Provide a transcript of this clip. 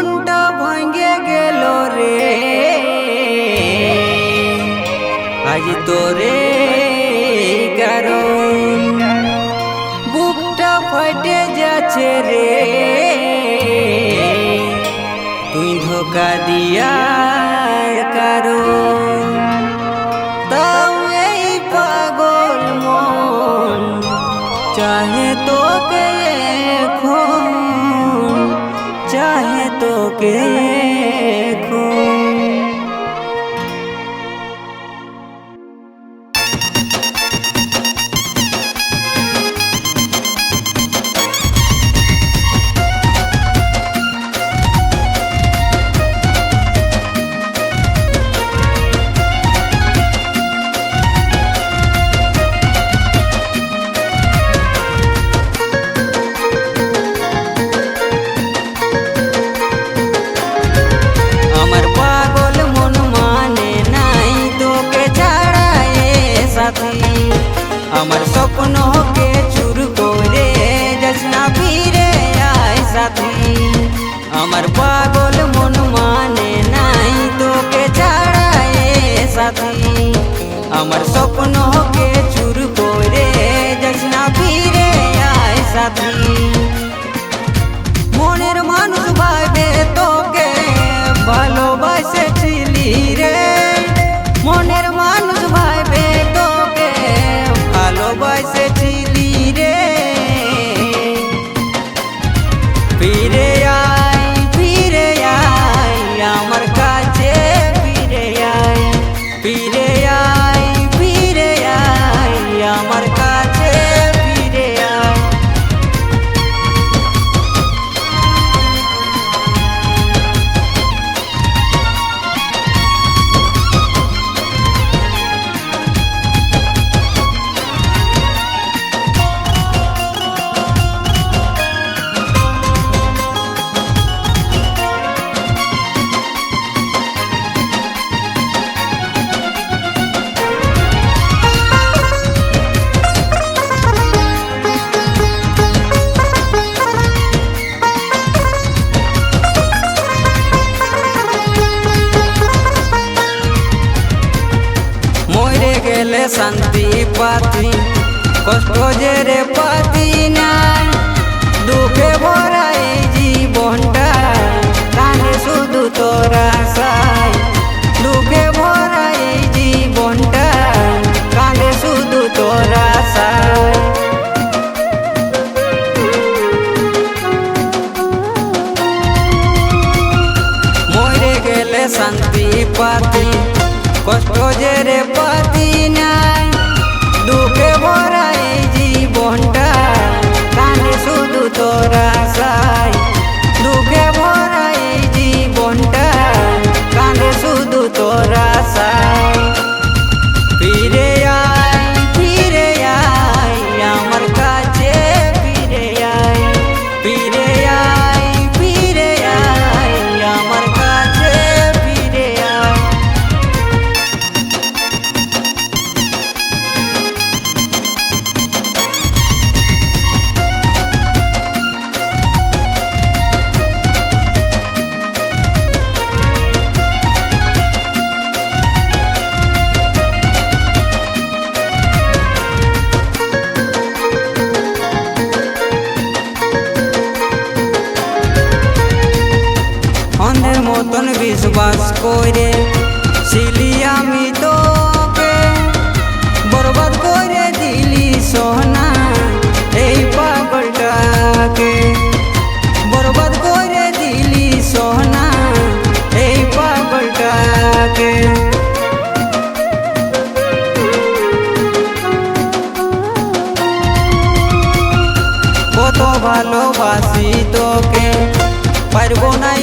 মনটা ভাঙে গেল রে আজ তোরে কারণ বুকটা ফাটে যাচ্ছে রে তুই ধোকা দিয়ার কারণ তাও এই পাগল মন চাহে তোকে এখন চাহে তোকে এখন আমার স্বপ্নকে চুর করে যাস না ফিরে আয় সাথী আমার পাগল মন মানে নাই তোকে ছাড়া এ সাথী আমার স্বপ্নকে চুর করে যাস না ফিরে আয় সাথী মনের মানুষ ভাবে তোকে ভালোবাসেছিলি রে মনের মানুষ ভাবে তোকে ভালোবাসেছিলি রে ফিরে আয় আমার কাছে ফিরে আয় ফিরে আয় আমার কাছে ফিরে আয় গেলে শান্তি পাতি কষ্ট যে রে পাতি নাই দুঃখে ভরা এই জীবনটা কানে শুধু তোরা সাই দুঃখে ভরা এই জীবনটা কানে শুধু তোরা সাই মরে গেলে শান্তি পাতি কষ্ট যে রে পাতি নাই দুঃখে ভরা এই জীবনটা কানে শুধু তোরা সাই দুঃখে ভরা এই জীবনটা কানে শুধু তোরা সাই ফিরে আয় আমার কাছে ফিরে আয় ফিরে আয় আমার কাছে ফিরে আয় অন্ধের মতন বিশ্বাস করে ছিলি আমি তোকে বরবাদ করে দিলি সোনা এই পাগলটাকে বরবাদ করে দিলি সোনা এই পাগলটাকে কত ভালোবাসি তোকে পারবো নাই